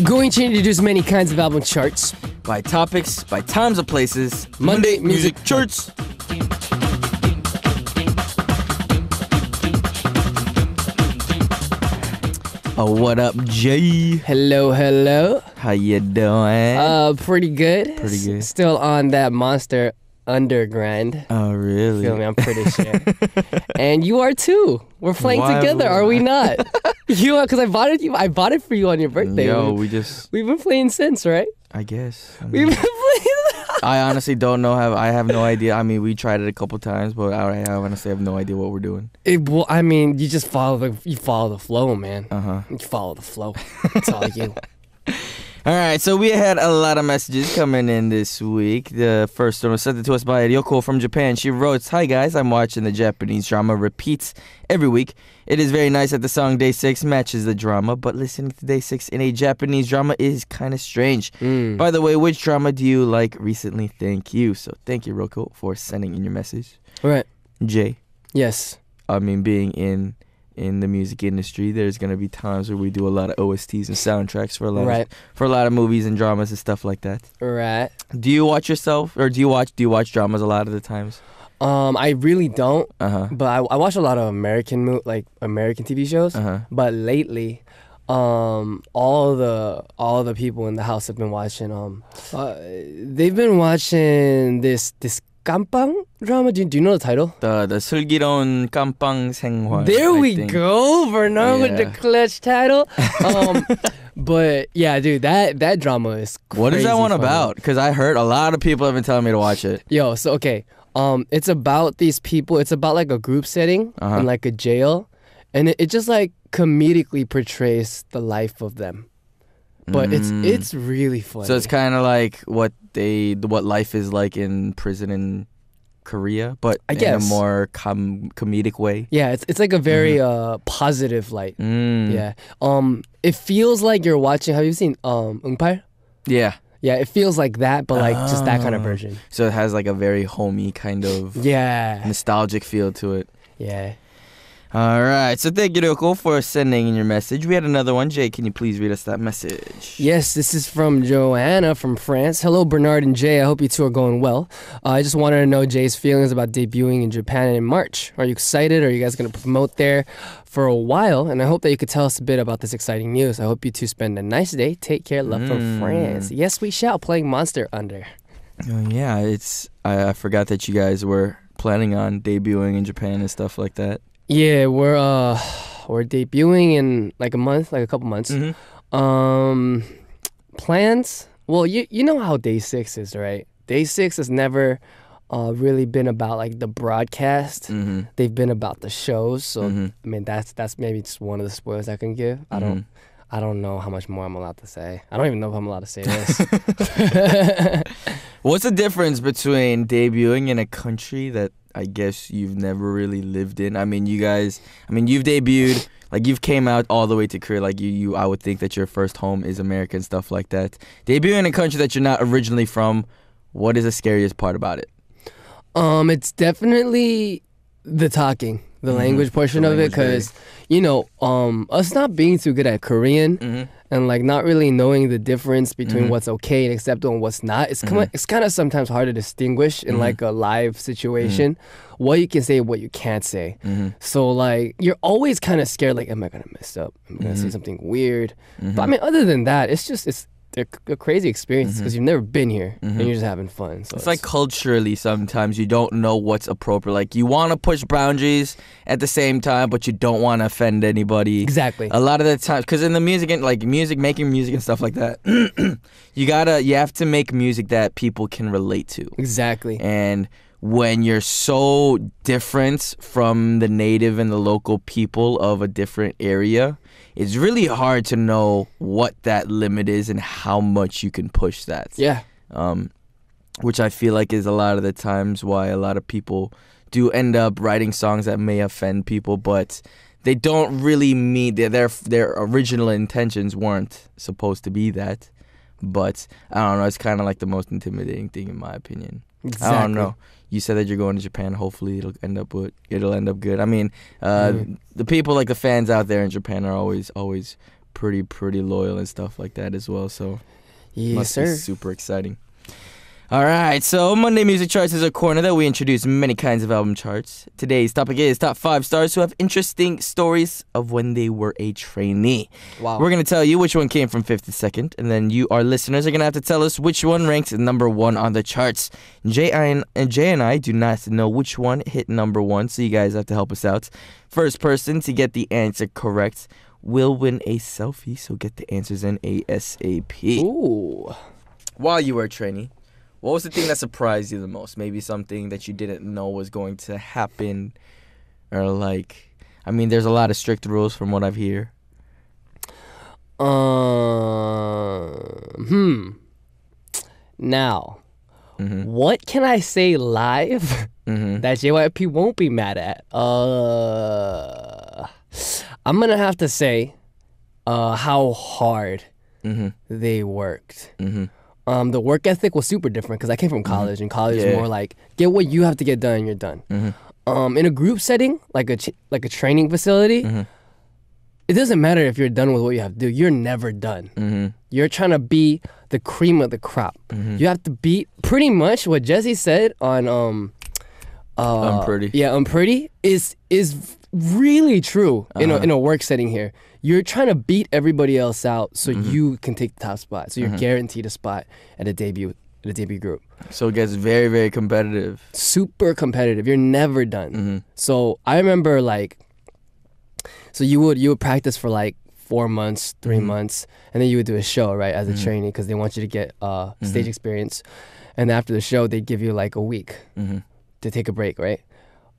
Going to introduce many kinds of album charts. By topics, by times of places. Monday Music Charts. Oh, what up, Jay? Hello, hello. How you doing? Pretty good. Pretty good. Still on that Monster Underground. Oh, really? Feel me? I'm pretty sure. And you are too. We're playing Why together, would are we not? You are, because I bought it. I bought it for you on your birthday. Yo, we've been playing since, right? I guess. We've been playing. I honestly don't know. I have no idea. I mean, we tried it a couple times, but I honestly have no idea what we're doing. Well, I mean, you just follow the flow, man. Uh-huh. You follow the flow. That's all you. All right, so we had a lot of messages coming in this week. The first one was sent to us by Ryoko from Japan. She wrote, "Hi guys, I'm watching the Japanese drama Repeats every week. It is very nice that the song Day6 matches the drama, but listening to Day6 in a Japanese drama is kind of strange. By the way, which drama do you like recently? Thank you." So thank you, Ryoko, for sending in your message. All right. Jay, Yes. I mean, being in the music industry, there's gonna be times where we do a lot of OSTs and soundtracks for a lot of movies and dramas and stuff like that. Right. Do you watch yourself, or do you watch dramas a lot of the times? I really don't. Uh-huh. But I watch a lot of American TV shows. Uh-huh. But lately, all the people in the house have been watching. They've been watching this Kampang drama. Do you know the title? The 슬기로운 깜빵 생활. There I we think. go, Bernard, with the Yeah. clutch title. But yeah, dude, that drama is crazy. What is that one funny. about? Because I heard a lot of people have been telling me to watch it. Yo, so okay, it's about these people. It's about like a group setting in like a jail, and it just like comedically portrays the life of them. But it's really funny. So it's kind of like what life is like in prison in Korea, but I in guess. a more comedic way. Yeah, it's like a very positive light. Yeah. It feels like you're watching. Have you seen 응팔? Yeah. Yeah, it feels like that, but like just that kind of version. So it has like a very homey kind of Yeah. nostalgic feel to it. Yeah. All right. So thank you, Ryoko, for sending in your message. We had another one. Jay, can you please read us that message? Yes, this is from Joanna from France. Hello, Bernard and Jay. I hope you two are going well. I just wanted to know Jay's feelings about debuting in Japan in March. Are you excited? Are you guys going to promote there for a while? And I hope that you could tell us a bit about this exciting news. I hope you two spend a nice day. Take care. Love from France. Yes, we shall. Playing Monster Under. Yeah, I forgot that you guys were planning on debuting in Japan and stuff like that. Yeah, we're debuting in like a couple months. Plans? Well, you know how Day6 is, right? Day6 has never really been about like the broadcast. They've been about the shows. So I mean, that's maybe just one of the spoilers I can give. I don't know how much more I'm allowed to say. I don't even know if I'm allowed to say this. What's the difference between debuting in a country that I guess you've never really lived in? I mean, you've debuted, like you've came out all the way to Korea. Like I would think that your first home is America and stuff like that. Debuting in a country that you're not originally from, what is the scariest part about it? It's definitely the talking, the language portion of it, because us not being too good at Korean and like not really knowing the difference between what's okay and acceptable and what's not. It's kind of sometimes hard to distinguish in like a live situation what you can say and what you can't say. So like you're always kind of scared, like, am I gonna mess up? Am I gonna say something weird? But I mean, other than that, it's they're a crazy experience because you've never been here and you're just having fun. So it's like culturally sometimes you don't know what's appropriate. Like you want to push boundaries at the same time, but you don't want to offend anybody. Exactly. A lot of the time, because in the music and like making music and stuff like that, you have to make music that people can relate to. Exactly. And when you're so different from the native and the local people of a different area, it's really hard to know what that limit is and how much you can push that. Yeah. Which I feel like is a lot of the times why a lot of people do end up writing songs that may offend people, but they don't really mean their original intentions weren't supposed to be that. But I don't know, it's kind of like the most intimidating thing in my opinion. Exactly. I don't know. You said that you're going to Japan. Hopefully, it'll end up good. I mean, the people, like the fans out there in Japan, are always pretty loyal and stuff like that as well. So Yes, must sir. be super exciting. All right, so Monday Music Charts is a corner that we introduce many kinds of album charts. Today's topic is top 5 stars who have interesting stories of when they were a trainee. Wow. We're going to tell you which one came from 5th to 2nd, and then you, our listeners, are going to have to tell us which one ranked number 1 on the charts. Jay and I do not know which one hit number 1, so you guys have to help us out. First person to get the answer correct will win a selfie, so get the answers in ASAP. Ooh. While you were a trainee, what was the thing that surprised you the most? Maybe something that you didn't know was going to happen, or like, I mean, there's a lot of strict rules from what I've heard. Now, what can I say live that JYP won't be mad at? I'm gonna have to say, how hard they worked. The work ethic was super different because I came from college, and college is more like get what you have to get done, and you're done. In a group setting, like a training facility, it doesn't matter if you're done with what you have to do. You're never done. You're trying to be the cream of the crop. You have to be pretty much what Jesse said on Unpretty. Yeah, Unpretty is really true in a work setting here. You're trying to beat everybody else out so you can take the top spot. So you're guaranteed a spot at a debut group. So it gets very, very competitive. Super competitive. You're never done. So I remember so you would practice for like 4 months, 3 months, and then you would do a show, right, as a trainee because they want you to get stage experience. And after the show, they give you like a week to take a break, right?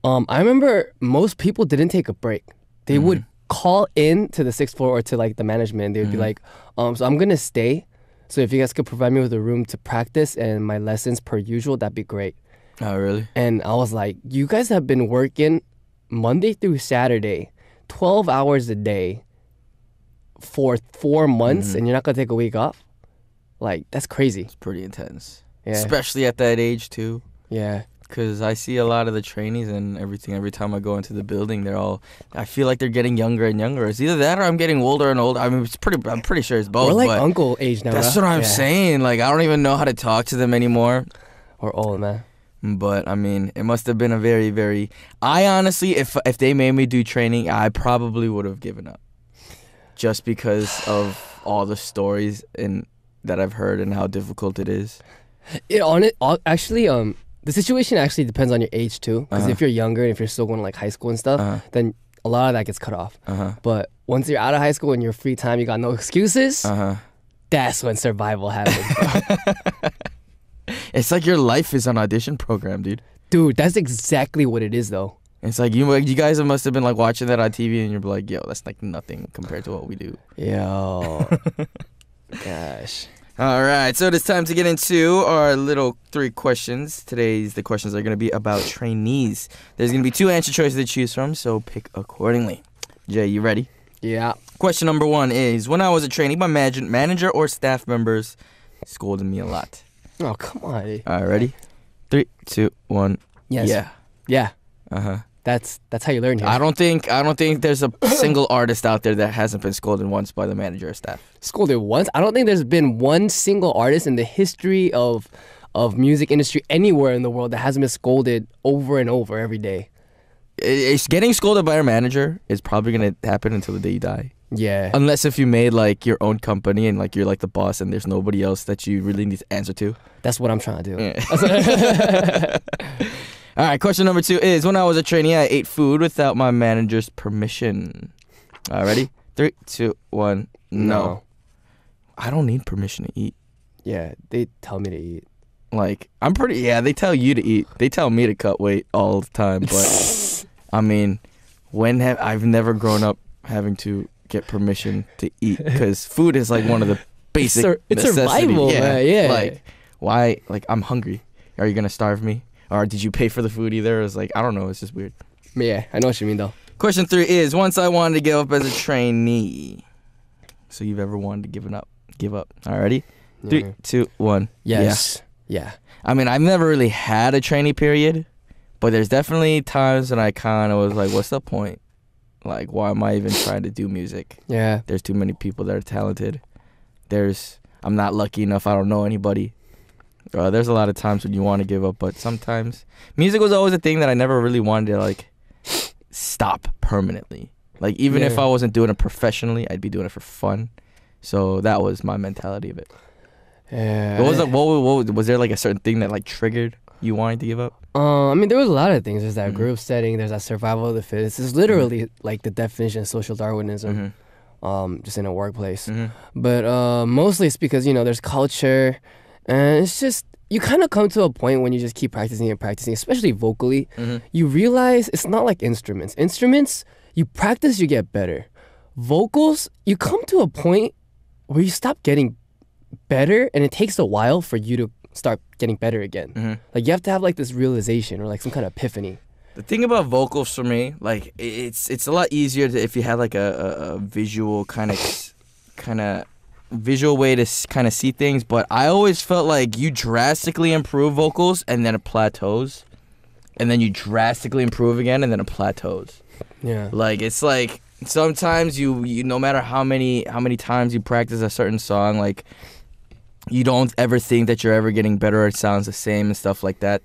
I remember most people didn't take a break. They would call in to the 6th floor or to like the management, and they would be like, so I'm gonna stay. So if you guys could provide me with a room to practice and my lessons per usual, that'd be great. Oh, really? And I was like, you guys have been working Monday through Saturday, 12 hours a day for 4 months, and you're not gonna take a week off? Like, that's crazy. It's pretty intense. Yeah. Especially at that age, too. Yeah. Because I see a lot of the trainees and everything. Every time I go into the building, I feel like they're getting younger and younger. It's either that or I'm getting older and older. I mean, I'm pretty sure it's both. We're like but uncle age now. that's what I'm saying. Like, I don't even know how to talk to them anymore. Or old, man. But, I mean, it must have been a very, very... I honestly, if they made me do training, I probably would have given up. Just because of all the stories that I've heard and how difficult it is. The situation actually depends on your age too, because if you're younger and if you're still going to like high school and stuff, then a lot of that gets cut off. But once you're out of high school and you're free time, you got no excuses, that's when survival happens, bro. It's like your life is an audition program, dude. Dude, that's exactly what it is though. It's like you guys must have been like watching that on TV and you're like, yo, that's like nothing compared to what we do. Yo. Gosh. All right, so it's time to get into our little 3 questions. The questions are going to be about trainees. There's going to be 2 answer choices to choose from, so pick accordingly. Jay, you ready? Yeah. Question number 1 is, when I was a trainee, my manager or staff members scolded me a lot. Oh, come on. All right, ready? 3, 2, 1. Yes. Yeah. That's how you learn here. I don't think there's a single artist out there that hasn't been scolded once by the manager or staff. Scolded once? I don't think there's been one single artist in the history of music industry anywhere in the world that hasn't been scolded over and over every day. It's getting scolded by your manager is probably gonna happen until the day you die. Yeah. Unless if you made like your own company and like you're like the boss and there's nobody else that you really need to answer to. That's what I'm trying to do. Yeah. All right, question number 2 is, when I was a trainee, I ate food without my manager's permission. All right, ready? 3, 2, 1. No. I don't need permission to eat. Yeah, they tell me to eat. Like, they tell you to eat. They tell me to cut weight all the time. But, I mean, I've never grown up having to get permission to eat because food is like one of the basic it's necessities. survival, man. Yeah. Like, why? Like, I'm hungry. Are you going to starve me? Or did you pay for the food either? It's like, I don't know. It's just weird. Yeah, I know what you mean, though. Question 3 is, once I wanted to give up as a trainee. So you've ever wanted to give up. All right, ready? 3, 2, 1. Yes. Yeah. I mean, I've never really had a trainee period, but there's definitely times when I kind of was like, what's the point? Like, why am I even trying to do music? Yeah. There's too many people that are talented. I'm not lucky enough. I don't know anybody. There's a lot of times when you want to give up, but sometimes music was always a thing that I never really wanted to like stop permanently. Like, even if I wasn't doing it professionally, I'd be doing it for fun. So that was my mentality of it. Yeah. Was there like a certain thing that like triggered you wanting to give up? I mean, there was a lot of things. There's that group setting. There's that survival of the fittest. It's literally like the definition of social Darwinism, just in a workplace. But mostly it's because, you know, there's culture, and it's just, you kind of come to a point when you just keep practicing and practicing, especially vocally. You realize it's not like instruments. Instruments, you practice, you get better. Vocals, you come to a point where you stop getting better, and it takes a while for you to start getting better again. Like, you have to have like this realization or like some kind of epiphany. The thing about vocals for me, like, it's a lot easier if you have like a visual kind of visual way to kind of see things. But I always felt like you drastically improve vocals and then it plateaus, and then you drastically improve again and then it plateaus. Yeah. Like, it's like sometimes you no matter how many times you practice a certain song, like, you don't ever think that you're ever getting better, or it sounds the same and stuff like that.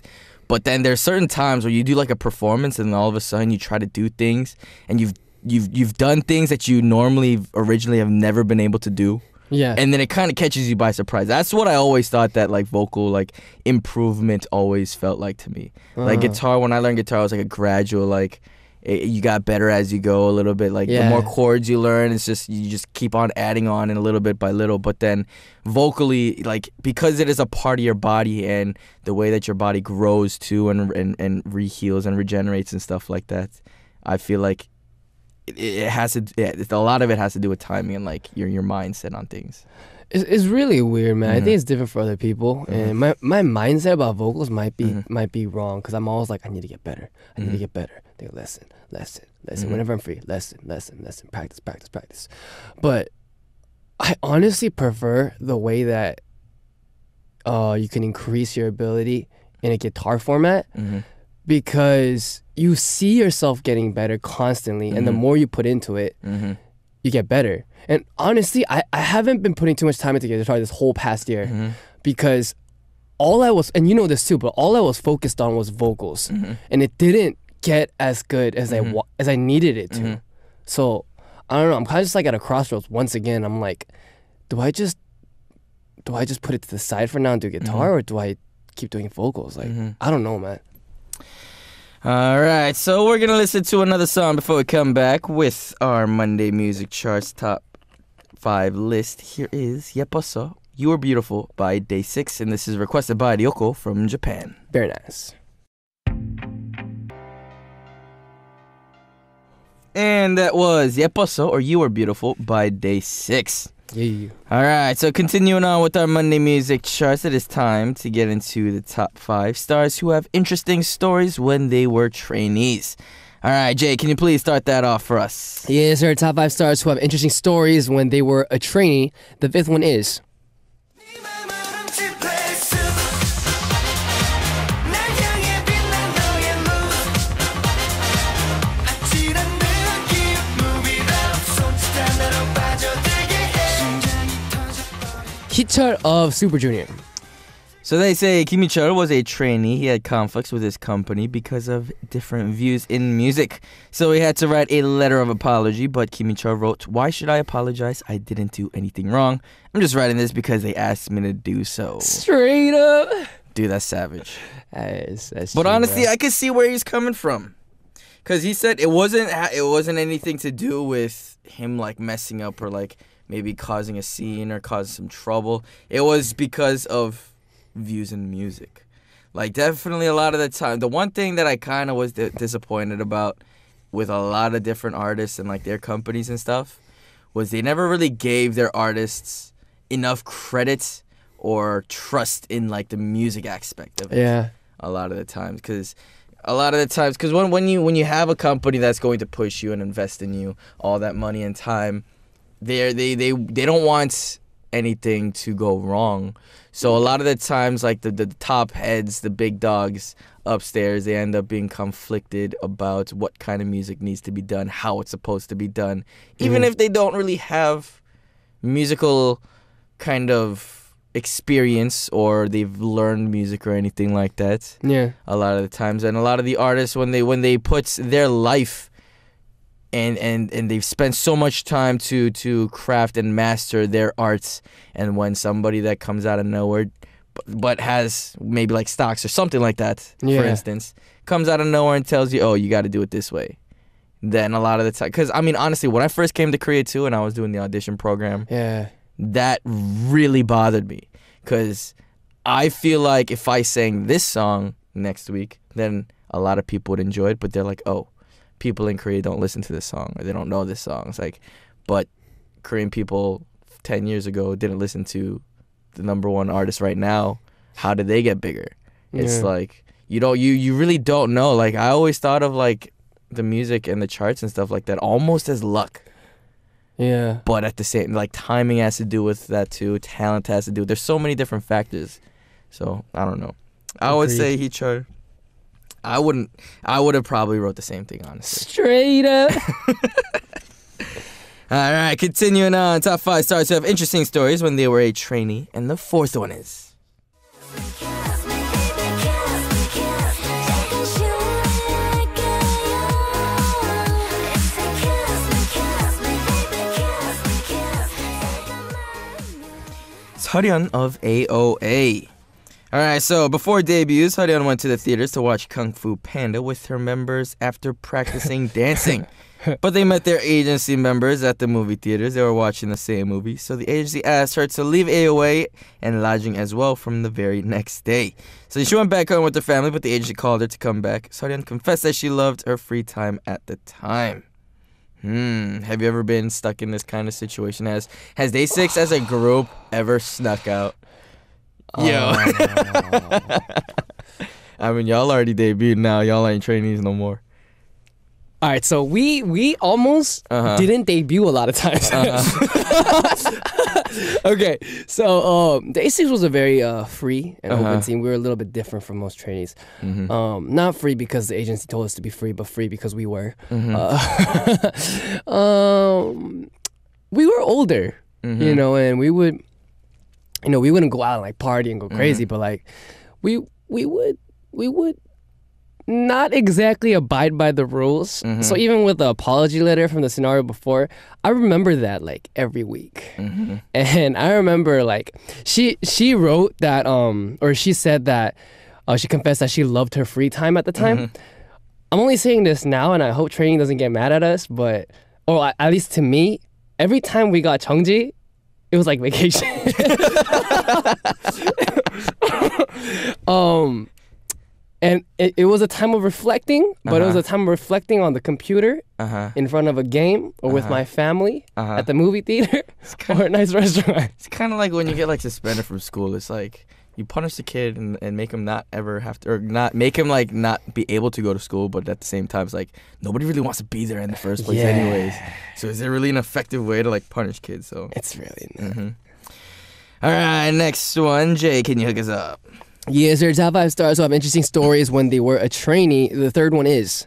But then there's certain times where you do like a performance, and then all of a sudden you try to do things, and you've done things that you normally originally have never been able to do. Yeah. And then it kind of catches you by surprise. That's what I always thought that like vocal like improvement always felt like to me. Like guitar, when I learned guitar, it was like a gradual, like, you got better as you go a little bit. Like, the more chords you learn, it's just, you just keep on adding on and a little bit by little. But then vocally, like, because it is a part of your body, and the way that your body grows too, and reheals and regenerates and stuff like that, I feel like it has to. A lot of it has to do with timing and like your mindset on things. It's really weird, man. I think it's different for other people, and my mindset about vocals might be wrong, because I'm always like, I need to get better. I need to get better. They listen. Whenever I'm free, lesson. Practice. But I honestly prefer the way that you can increase your ability in a guitar format, because you see yourself getting better constantly, and the more you put into it, you get better. And honestly, I haven't been putting too much time into guitar this whole past year, because all I was, and you know this too, but all I was focused on was vocals, and it didn't get as good as I needed it to. So I don't know, I'm kind of just like at a crossroads once again. I'm like, do I just put it to the side for now and do guitar, or do I keep doing vocals? Like, I don't know, man. All right, so we're gonna listen to another song before we come back with our Monday Music Charts Top 5 list. Here is Yeposo, You Are Beautiful by Day6, and this is requested by Ryoko from Japan. Very nice. And that was Yeposo, or You Are Beautiful by Day6. Yeah. All right, so continuing on with our Monday Music Charts, it is time to get into the top 5 stars who have interesting stories when they were trainees. All right, Jay, can you please start that off for us? Yes, sir. Top 5 stars who have interesting stories when they were a trainee. The 5th one is Hichul of Super Junior. So they say Kim Chul was a trainee. He had conflicts with his company because of different views in music. So he had to write a letter of apology, but Kim Chul wrote, "Why should I apologize? I didn't do anything wrong. I'm just writing this because they asked me to do so." Straight up. Dude, that's savage. That's but true, honestly, bro. I can see where he's coming from. Because he said it wasn't anything to do with him like messing up or like maybe causing a scene or causing some trouble. It was because of views in music. Like, definitely a lot of the time, the one thing that I kind of was disappointed about with a lot of different artists and like their companies and stuff was they never really gave their artists enough credit or trust in like the music aspect of it. Yeah. A lot of the times, because when you have a company that's going to push you and invest in you all that money and time, they don't want anything to go wrong. So a lot of the times, like the top heads, the big dogs upstairs, they end up being conflicted about what kind of music needs to be done, how it's supposed to be done, even if they don't really have musical kind of experience or they've learned music or anything like that. Yeah. A lot of the times, and a lot of the artists when they put their life and they've spent so much time to craft and master their arts, and when somebody that comes out of nowhere but has maybe like stocks or something like that, for instance, comes out of nowhere and tells you, oh, you got to do it this way, then a lot of the time, because I mean, honestly, when I first came to Korea too and I was doing the audition program, that really bothered me, because I feel like if I sang this song next week, then a lot of people would enjoy it, but they're like, oh, people in Korea don't listen to this song or they don't know this song. It's like, but Korean people 10 years ago didn't listen to the number one artist right now. How did they get bigger? It's like, you really don't know. Like, I always thought of like the music and the charts and stuff like that almost as luck. Yeah. But at the same, like, timing has to do with that too. Talent has to do. There's so many different factors. So I don't know. I would say he tried. I would have probably wrote the same thing, honestly. Straight up. All right, continuing on. Top 5 stars who have interesting stories when they were a trainee. And the fourth one is... Seolyeon of AOA. Alright, so before debuts, Seolyeon went to the theaters to watch Kung Fu Panda with her members after practicing dancing. But they met their agency members at the movie theaters. They were watching the same movie, so the agency asked her to leave AOA and lodging as well from the very next day. So she went back home with her family, but the agency called her to come back. Seolyeon confessed that she loved her free time at the time. Have you ever been stuck in this kind of situation? Has Day6 as a group ever snuck out? Yo. I mean, y'all already debuted now. Y'all ain't trainees no more. All right, so we almost didn't debut a lot of times. Okay, so Day6 was a very free and open team. We were a little bit different from most trainees. Not free because the agency told us to be free, but free because we were. We were older, you know, and we would, you know, we wouldn't go out and like party and go crazy, but like we would not exactly abide by the rules. So even with the apology letter from the scenario before, I remember that like every week. And I remember like she wrote that or she said that she confessed that she loved her free time at the time. I'm only saying this now, and I hope training doesn't get mad at us, but or at least to me, every time we got Cheongji, it was like vacation. And it was a time of reflecting, but it was a time of reflecting on the computer, in front of a game, or with my family, at the movie theater, or a nice restaurant. It's kind of like when you get like suspended from school. It's like you punish the kid and make him not ever have to, or not make him like not be able to go to school, but at the same time, it's like nobody really wants to be there in the first place anyways. So is there really an effective way to like punish kids? So It's really not. All right, next one. Jay, can you hook us up? Yes, sir. Top 5 stars who have interesting stories when they were a trainee. The third one is...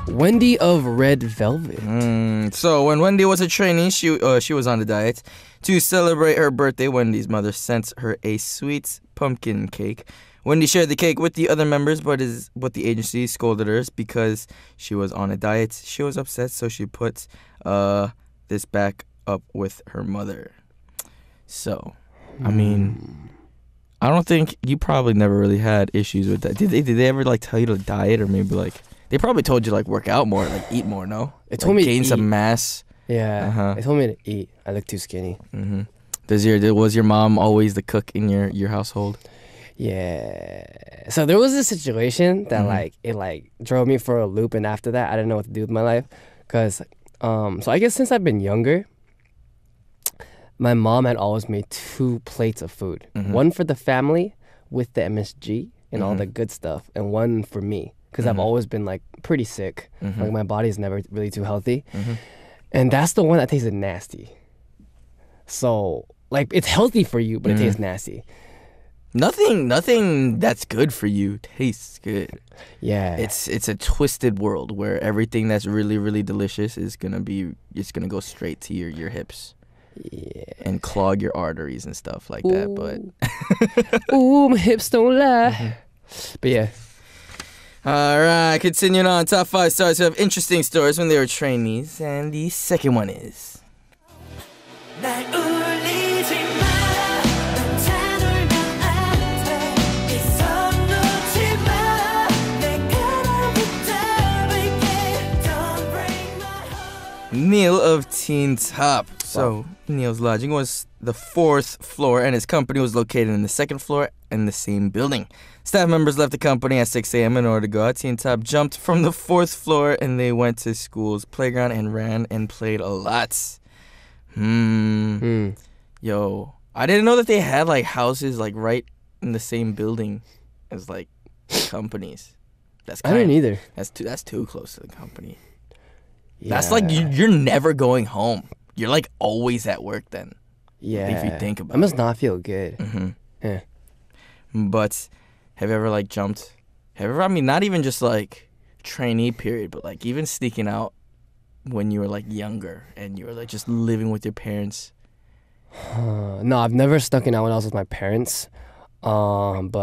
Wendy of Red Velvet. So when Wendy was a trainee, she was on the diet. To celebrate her birthday, Wendy's mother sent her a sweet pumpkin cake. Wendy shared the cake with the other members, but the agency scolded her because she was on a diet. She was upset, so she put this back up with her mother. So, I mean, I don't think you probably never really had issues with that. Did they ever like tell you to diet, or maybe like they probably told you like work out more, like eat more? No, They told me to gain eat. some mass. Yeah, they told me to eat. I look too skinny. Was your mom always the cook in your household? Yeah. So there was a situation that like it like drove me for a loop, and after that I didn't know what to do with my life, cause so I guess since I've been younger, my mom had always made 2 plates of food, one for the family with the MSG, and all the good stuff, and one for me, because I've always been like pretty sick. Like my body's never really too healthy, and that's the one that tasted nasty. So like it's healthy for you, but it tastes nasty. Nothing that's good for you tastes good. Yeah, it's a twisted world where everything that's really, really delicious is gonna go straight to your hips. Yeah. And clog your arteries and stuff like that. But ooh, my hips don't lie. But yeah. All right, continuing on. Top 5 stars who have interesting stories when they were trainees, and the second one is. Neil of Teen Top. So Neil's lodging was the 4th floor, and his company was located in the 2nd floor in the same building. Staff members left the company at 6 a.m. in order to go out. Teen Top jumped from the 4th floor, and they went to school's playground and ran and played a lot. Yo, I didn't know that they had like houses like right in the same building as like companies. I didn't either. That's too close to the company. Yeah. That's like you're never going home. You're like always at work then. Yeah. If you think about it. That must not feel good. Yeah. But have you ever like jumped? I mean, not even just like trainee period, but like even sneaking out when you were like younger and you were like just living with your parents. No, I've never snuck out when I was with my parents. And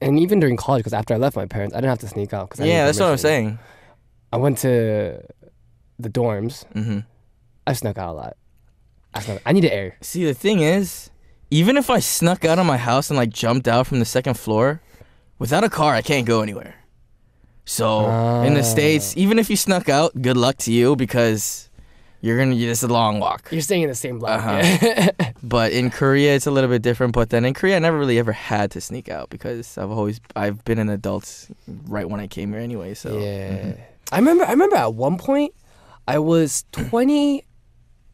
even during college, because after I left my parents, I didn't have to sneak out. That's what I'm saying. I went to the dorms. I snuck out a lot. I need air. See, the thing is, even if I snuck out of my house and like jumped out from the 2nd floor, without a car, I can't go anywhere. So in the States, even if you snuck out, good luck to you because it's a long walk. You're staying in the same block. But in Korea, it's a little bit different. But then in Korea, I never really ever had to sneak out because I've been an adult right when I came here anyway. So yeah. I remember at one point, I was 20.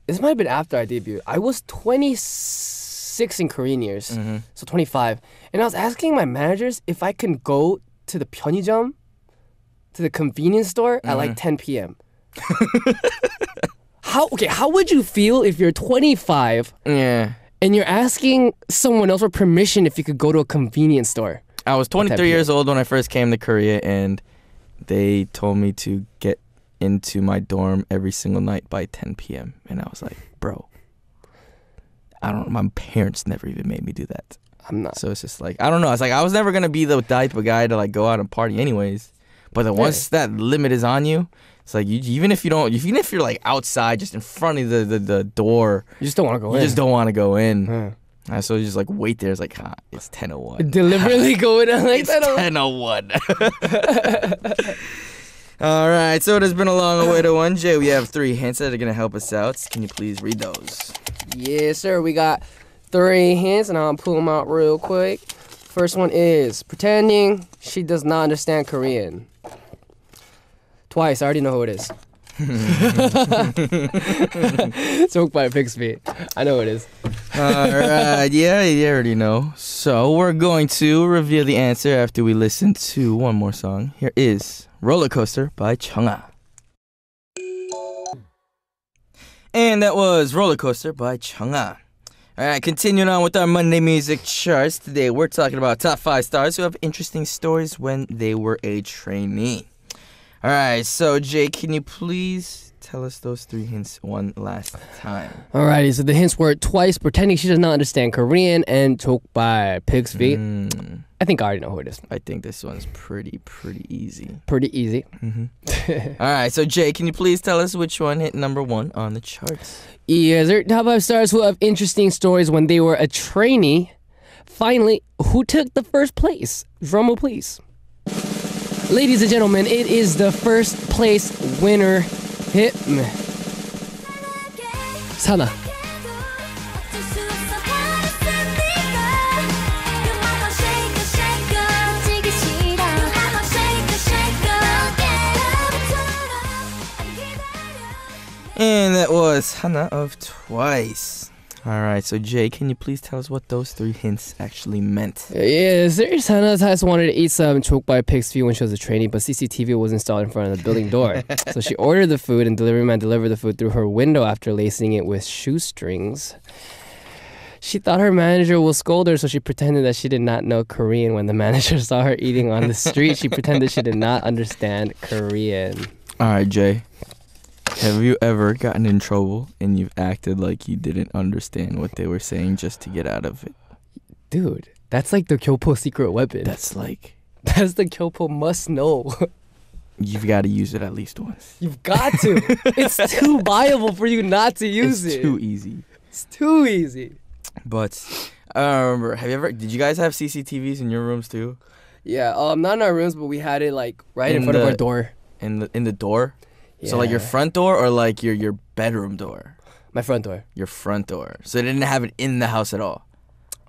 This might have been after I debuted. I was 26 in Korean years, so 25. And I was asking my managers if I can go to the 편의점, to the convenience store at like 10 p.m. How would you feel if you're 25 and you're asking someone else for permission if you could go to a convenience store? I was 23 years old when I first came to Korea, and they told me to get into my dorm every single night by 10 p.m. And I was like, bro, my parents never even made me do that. I'm not. So it's just like, I don't know. It's like, I was never going to be the type of guy to like go out and party anyways. But then once that limit is on you, it's like, even if you're like outside just in front of the door. You just don't want to go in. You just don't want to go in. So you just like wait there. It's like, it's 10:01. Deliberately going in like it's 10:01. All right, so it has been a long awaited one. Jay, we have 3 hints that are going to help us out. Can you please read those? Yes, sir. We got 3 hints, and I'll pull them out real quick. First one is pretending she does not understand Korean. Twice. I already know who it is. Spoke by Pixby. I know who it is. All right. Yeah, you already know. So we're going to reveal the answer after we listen to one more song. Here is Roller Coaster by Chungha. And that was Roller Coaster by Chungha. All right, continuing on with our Monday music charts. Today we're talking about top 5 stars who have interesting stories when they were a trainee. All right, so Jay, can you please tell us those 3 hints one last time? Alrighty, so the hints were twice, pretending she does not understand Korean, and Talk by Pig's Feet. I think I already know who it is. I think this one's pretty easy. Pretty easy. All right, so Jay, can you please tell us which one hit number 1 on the charts? Yes, there are top 5 stars who have interesting stories when they were a trainee. Finally, who took the first place? Drum roll, please. Ladies and gentlemen, it is the first place winner. Hit me. Sana. And that was Hana of Twice. All right, so Jay, can you please tell us what those 3 hints actually meant? Yeah, serious Hannah has wanted to eat some choked by a pig's feet when she was a trainee, but CCTV was installed in front of the building door. So she ordered the food, and delivery man delivered the food through her window after lacing it with shoestrings. She thought her manager will scold her, so she pretended that she did not know Korean. When the manager saw her eating on the street, she pretended she did not understand Korean. All right, Jay. Have you ever gotten in trouble and you've acted like you didn't understand what they were saying just to get out of it? Dude, that's like the Kyopo secret weapon. That's the Kyopo must know. You've got to use it at least once. You've got to. It's too viable for you not to use it. It's too easy. It's too easy. But I remember, did you guys have CCTVs in your rooms too? Yeah, not in our rooms, but we had it like right in front of our door. In the door? Yeah. So like your front door or like your bedroom door? My front door. Your front door. So they didn't have it in the house at all?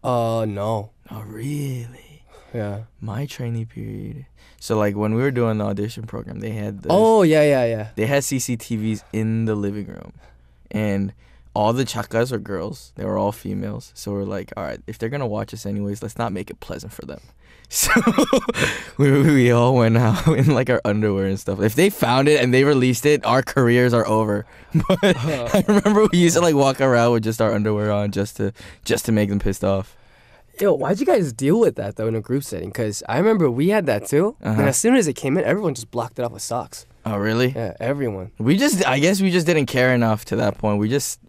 No. Oh, really? Yeah. My trainee period. So like when we were doing the audition program, they had yeah. They had CCTVs in the living room. And all the chakas are girls. They were all females. So we're like, all right, if they're going to watch us anyways, let's not make it pleasant for them. So we all went out in like our underwear and stuff. If they found it and they released it, our careers are over. But I remember we used to like walk around with just our underwear on just to make them pissed off. Yo, why'd you guys deal with that though in a group setting? Because I remember we had that too. And as soon as it came in, everyone just blocked it off with socks. Oh, really? Yeah, everyone. I guess we just didn't care enough to that point. We just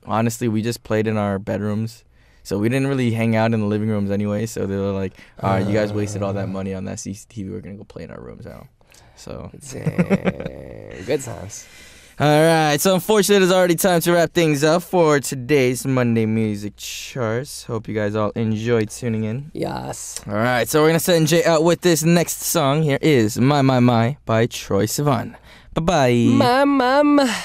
played in our bedrooms. So we didn't really hang out in the living rooms anyway. So they were like, all right, you guys wasted all that money on that CCTV. We're going to go play in our rooms now. So. Good times. All right. So unfortunately, it's already time to wrap things up for today's Monday Music Charts. Hope you guys all enjoyed tuning in. Yes. All right. So we're going to send Jay out with this next song. Here is My by Troye Sivan. Bye-bye. My.